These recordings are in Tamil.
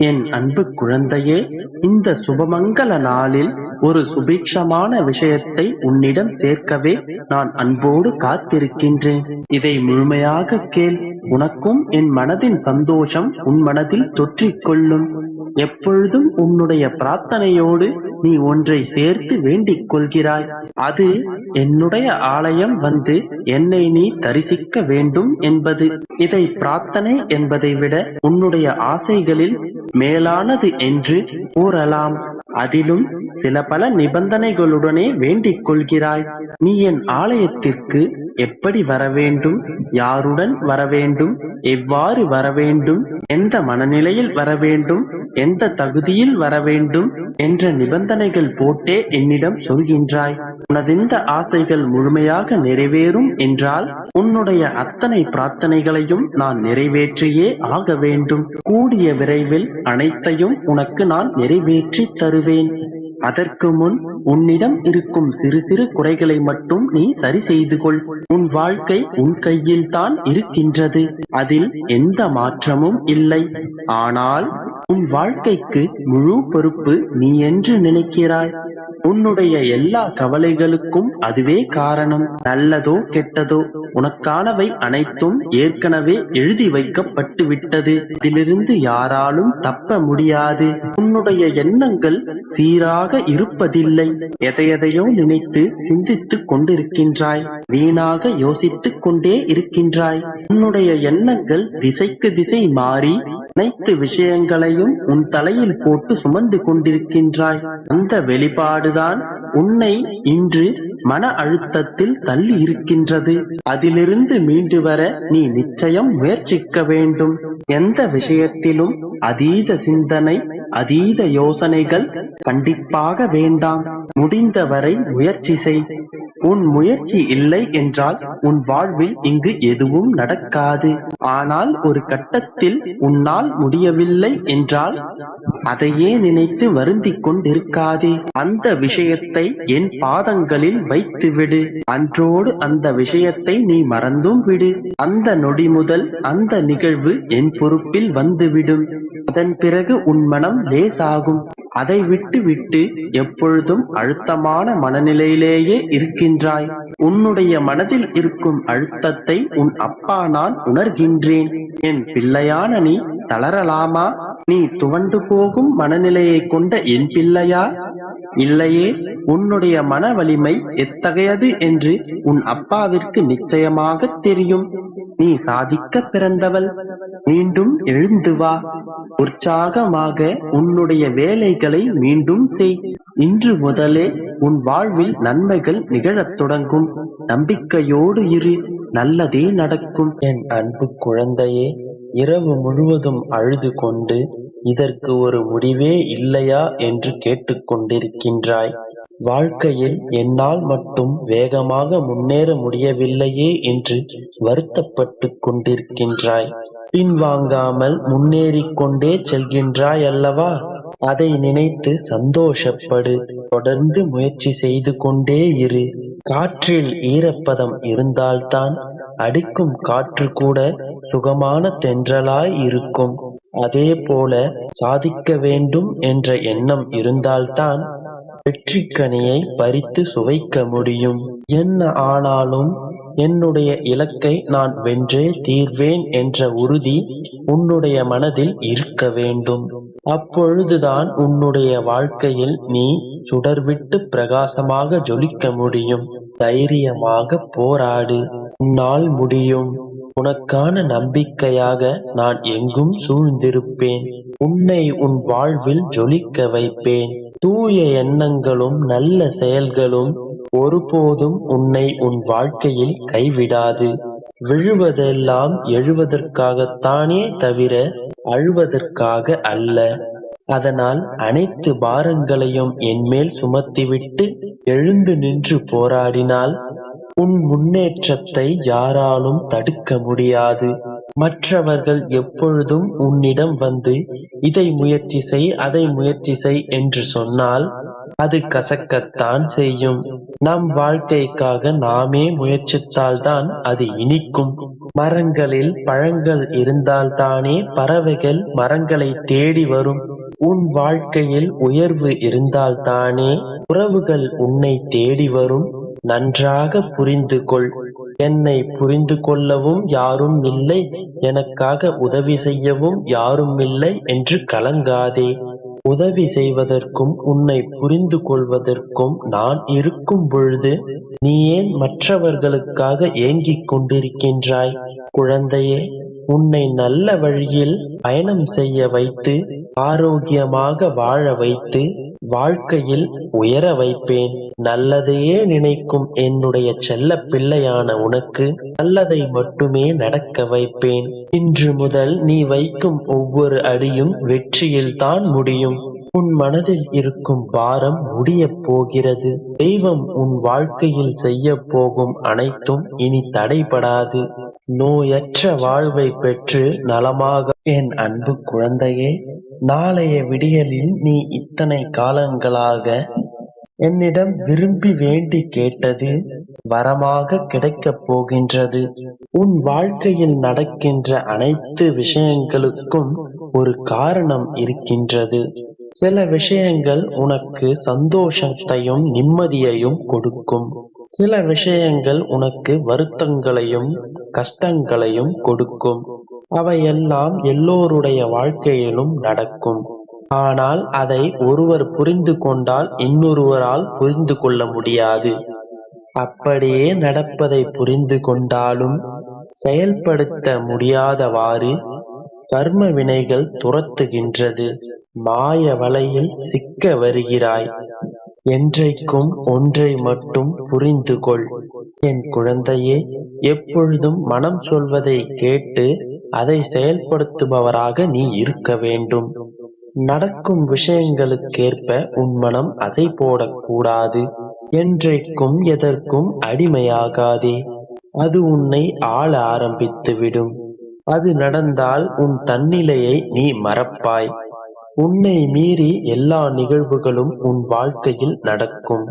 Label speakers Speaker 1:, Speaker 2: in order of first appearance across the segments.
Speaker 1: என் அன்பு குழந்தையே, இந்த சுபமங்கல நாளில் ஒரு சுபிக்ஷமான விஷயத்தை உன்னிடம் சேர்க்கவே நான் அன்போடு காத்திருக்கின்றேன். இதை முழுமையாக கேள். உனக்கும் என் மனதின் சந்தோஷம் உன் மனதில் தொற்றிக்கொள்ளும். எப்பொழுதும் உன்னுடைய பிரார்த்தனையோடு நீ ஒன்றை சேர்த்து வேண்டிக் கொள்கிறாய். அது என்னுடைய ஆலயம் வந்து என்னை நீ தரிசிக்க வேண்டும் என்பது. இதை பிரார்த்தனை என்பதை விட உன்னுடைய ஆசைகளில் மேலானது என்று கூறலாம். அதிலும் சில பல நிபந்தனைகளுடனே வேண்டிக் கொள்கிறாய். நீ என் ஆலயத்திற்கு எப்படி வர வேண்டும், யாருடன் வர வேண்டும், எவ்வாறு வர வேண்டும், எந்த மனநிலையில் வர வேண்டும், எந்த தகுதியில் வர வேண்டும் என்ற நிபந்தனைகள் போட்டே என்னிடம் சொல்கின்றாய். உனதிந்த ஆசைகள் முழுமையாக நிறைவேறும் என்றால் உன்னுடைய அத்தனை பிரார்த்தனைகளையும் நான் நிறைவேற்றியே ஆக வேண்டும். கூடிய விரைவில் அனைத்தையும் உனக்கு நான் நிறைவேற்றி தருவேன். அதற்கு முன் உன்னிடம் இருக்கும் சிறு சிறு குறைகளை மட்டும் நீ சரி செய்து கொள். உன் வாழ்க்கை உன் கையில் தான் இருக்கின்றது. அதில் எந்த மாற்றமும் இல்லை. ஆனால் உன் வாழ்க்கைக்கு முழு பொறுப்பு நீ என்று நினைக்கிறாய். உன்னுடைய எல்லா கவலைகளுக்கும் அதுவே காரணம். நல்லதோ கெட்டதோ உனக்கானவை அனைத்தும் ஏற்கனவே எழுதி வைக்கப்பட்டு விட்டது. இதிலிருந்து யாராலும் தப்ப முடியாது. உன்னுடைய எண்ணங்கள் சீராக இருப்பதில்லை. எதையெதையோ நினைத்து சிந்தித்துக் கொண்டிருக்கின்றாய். வீணாக யோசித்துக் கொண்டே இருக்கின்றாய். உன்னுடைய எண்ணங்கள் திசைக்கு திசை மாறி அனைத்து விஷயங்களையும் உன் தலையில் போட்டு சுமந்து கொண்டிருக்கின்றாய். அந்த வெளிப்பாடுதான் உன்னை இன்று மன அழுத்தத்தில் தள்ளி இருக்கின்றது. அதிலிருந்து மீண்டு வர நீ நிச்சயம் முயற்சிக்க வேண்டும். எந்த விஷயத்திலும் அதீத சிந்தனை, அதீத யோசனைகள் கண்டிப்பாக வேண்டாம். முடிந்தவரை முயற்சி செய். உன் முயற்சி இல்லை என்றால் உன் வாழ்வில் இங்கு எதுவும் நடக்காது. ஆனால் ஒரு கட்டத்தில் உன்னால் முடியவில்லை என்றால் அதையே நினைத்து வருந்திக் கொண்டிருக்காதே. அந்த விஷயத்தை என் பாதங்களில் வைத்துவிடு. அன்றோடு அந்த விஷயத்தை நீ மறந்தும் விடு. அந்த நொடி முதல் அந்த நிகழ்வு என் பொறுப்பில் வந்துவிடும். அதன் பிறகு உன் மனம் லேசாகும். அதை விட்டு எப்பொழுதும் அழுத்தமான மனநிலையிலேயே இருக்கின்றாய். உன்னுடைய மனதில் இருக்கும் அழுத்தத்தை உன் அப்பா நான் உணர்கின்றேன். என் பிள்ளையான நீ தளரலாமா? நீ துவண்டு போகும் மனநிலையை கொண்ட என் பிள்ளையா? இல்லையே. உன்னுடைய மன வலிமை எத்தகையது என்று உன் அப்பாவிற்கு நிச்சயமாக தெரியும். நீ சாதிக்க பிறந்தவள். மீண்டும் எழுந்து வா. உற்சாகமாக உன்னுடைய வேலைகளை மீண்டும் செய். இன்று முதலே உன் வாழ்வில் நன்மைகள் நிகழத் தொடங்கும். நம்பிக்கையோடு இரு. நல்லதே நடக்கும். என் அன்பு குழந்தையே, இரவு முழுவதும் அழுது கொண்டு இதற்கு ஒரு முடிவே இல்லையா என்று கேட்டுக்கொண்டிருக்கின்றாய். வாழ்க்கையில் என்னால் மட்டும் வேகமாக முன்னேற முடியவில்லையே என்று வருத்தப்பட்டு கொண்டிருக்கின்றாய். பின்வாங்காமல் முன்னேறிக் கொண்டே செல்கின்றாய் அல்லவா? அதை நினைத்து சந்தோஷப்படு. தொடர்ந்து முயற்சி செய்து கொண்டே இரு. காற்றில் ஈரப்பதம் இருந்தால்தான் அடிக்கும் காற்று கூட சுகமான தென்றலாய் இருக்கும். அதே போல சாதிக்க வேண்டும் என்ற எண்ணம் இருந்தால்தான் வெற்றிக்கனியை பறித்து சுவைக்க முடியும். என்ன ஆனாலும் என்னுடைய இலக்கை நான் வென்றே தீர்வேன் என்ற உறுதி உன்னுடைய மனதில் இருக்க வேண்டும். அப்பொழுதுதான் உன்னுடைய வாழ்க்கையில் நீ சுடர்விட்டு பிரகாசமாக ஜொலிக்க முடியும். தைரியமாக போராடு. உன்னால் முடியும். உனக்கான நம்பிக்கையாக நான் எங்கும் சூழ்ந்திருப்பேன். உன்னை உன் வாழ்வில் ஜொலிக்க வைப்பேன். தூய எண்ணங்களும் நல்ல செயல்களும் ஒருபோதும் உன்னை உன் வாழ்க்கையில் கைவிடாது. விழுவதெல்லாம் எழுவதற்காகத்தானே தவிர அழுவதற்காக அல்ல. அதனால் அனைத்து பாரங்களையும் என்மேல் சுமத்திவிட்டு எழுந்து நின்று போராடினால் உன் முன்னேற்றத்தை யாராலும் தடுக்க முடியாது. மற்றவர்கள் எப்பொழுதும் உன்னிடம் வந்து இதை முயற்சி செய், அதை முயற்சி செய் என்று சொன்னால் அது கசக்கத்தான் செய்யும். நம் வாழ்க்கைக்காக நாமே முயற்சித்தால்தான் அது இனிக்கும். மரங்களில் பழங்கள் இருந்தால்தானே பறவைகள் மரங்களை தேடி வரும். உன் வாழ்க்கையில் உயர்வு இருந்தால்தானே உறவுகள் உன்னை தேடி வரும். நன்றாக புரிந்து கொள். என்னை புரிந்து கொள்ளவும் யாரும் இல்லை, எனக்காக உதவி செய்யவும் யாரும் இல்லை என்று கலங்காதே. உதவி செய்வதற்கும் உன்னை புரிந்து கொள்வதற்கும் நான் இருக்கும் பொழுது நீ ஏன் மற்றவர்களுக்காக ஏங்கிக் கொண்டிருக்கின்றாய்? குழந்தையே, உன்னை நல்ல வழியில் பயணம் செய்ய வைத்து ஆரோக்கியமாக வாழ வைத்து வாழ்க்கையில் உயர வைப்பேன். நல்லதையே நினைக்கும் என்னுடைய செல்ல பிள்ளையான உனக்கு நல்லதை மட்டுமே நடக்க வைப்பேன். இன்று முதல் நீ வைக்கும் ஒவ்வொரு அடியும் வெற்றியில்தான் முடியும். உன் மனதில் இருக்கும் பாரம் முடியப் போகிறது. தெய்வம் உன் வாழ்க்கையில் செய்ய போகும் அனைத்தும் இனி தடைபடாது. நோயற்ற வாழ்வை பெற்று நலமாக. என் அன்பு குழந்தையே, நாளைய விடியலில் நீ இத்தனை காலங்களாக என்னிடம் விரும்பி வேண்டி கேட்டது வரமாக கிடைக்கப் போகின்றது. உன் வாழ்க்கையில் நடக்கின்ற அனைத்து விஷயங்களுக்கும் ஒரு காரணம் இருக்கின்றது. சில விஷயங்கள் உனக்கு சந்தோஷத்தையும் நிம்மதியையும் கொடுக்கும். சில விஷயங்கள் உனக்கு வருத்தங்களையும் கஷ்டங்களையும் கொடுக்கும். அவையெல்லாம் எல்லோருடைய வாழ்க்கையிலும் நடக்கும். ஆனால் அதை ஒருவர் புரிந்து கொண்டால் இன்னொருவரால் புரிந்து கொள்ள முடியாது. அப்படியே நடப்பதை புரிந்து கொண்டாலும் செயல்படுத்த முடியாதவாறு கர்ம வினைகள் துரத்துகின்றது. மாய வலையில் சிக்க வருகிறாய். என்றைக்கும் ஒன்றை மட்டும் புரிந்து கொள். என் குழந்தையே, எப்பொழுதும் மனம் சொல்வதை கேட்டு அதை செயல்படுத்துபவராக நீ இருக்க வேண்டும். நடக்கும் விஷயங்களுக்கேற்ப உன் மனம் அசை போடக்கூடாது. என்றைக்கும் எதற்கும் அடிமையாகாதே. அது உன்னை ஆள ஆரம்பித்துவிடும். அது நடந்தால் உன் தன்னிலையை நீ மறப்பாய். உன்னை மீறி எல்லா நிகழ்வுகளும் உன் வாழ்க்கையில் நடக்கும்.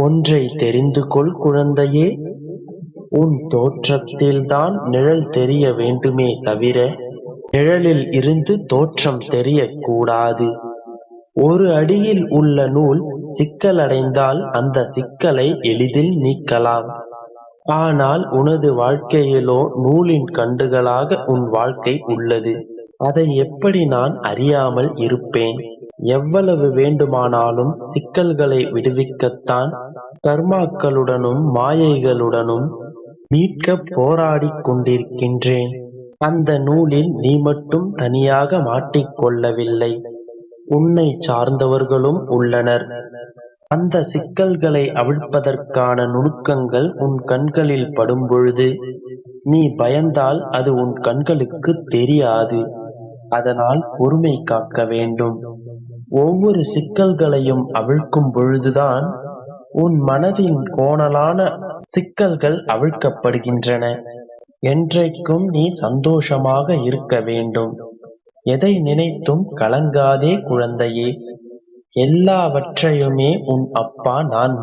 Speaker 1: ஒன்றை தெரிந்து கொள் குழந்தையே, உன் தோற்றத்தில்தான் நிழல் தெரிய வேண்டுமே தவிர நிழலில் இருந்து தோற்றம் தெரியக்கூடாது. ஒரு அடியில் உள்ள நூல் சிக்கலடைந்தால் அந்த சிக்கலை எளிதில் நீக்கலாம். ஆனால் உனது வாழ்க்கையிலோ நூலின் கண்டுகளாக உன் வாழ்க்கை உள்ளது. அதை எப்படி நான் அறியாமல் இருப்பேன்? எவ்வளவு வேண்டுமானாலும் சிக்கல்களை விடுவிக்கத்தான் கர்மாக்களுடனும் மாயைகளுடனும் மீட்க போராடிக் கொண்டிருக்கின்றேன். அந்த நூலில் நீ மட்டும் தனியாக மாட்டிக்கொள்ளவில்லை, உன்னை சார்ந்தவர்களும் உள்ளனர். அந்த சிக்கல்களை அவிழ்ப்பதற்கான நுணுக்கங்கள் உன் கண்களில் படும்பொழுது நீ பயந்தால் அது உன் கண்களுக்கு தெரியாது. அதனால் பொறுமை காக்க வேண்டும். ஒவ்வொரு சிக்கல்களையும் அவிழ்க்கும் பொழுதுதான் உன் மனதின் கோணலான சிக்கல்கள் அவிழ்க்கப்படுகின்றன. என்றைக்கும் நீ சந்தோஷமாக இருக்க வேண்டும். எதை நினைத்தும் கலங்காதே குழந்தையே. எல்லாவற்றையுமே உன் அப்பா நான்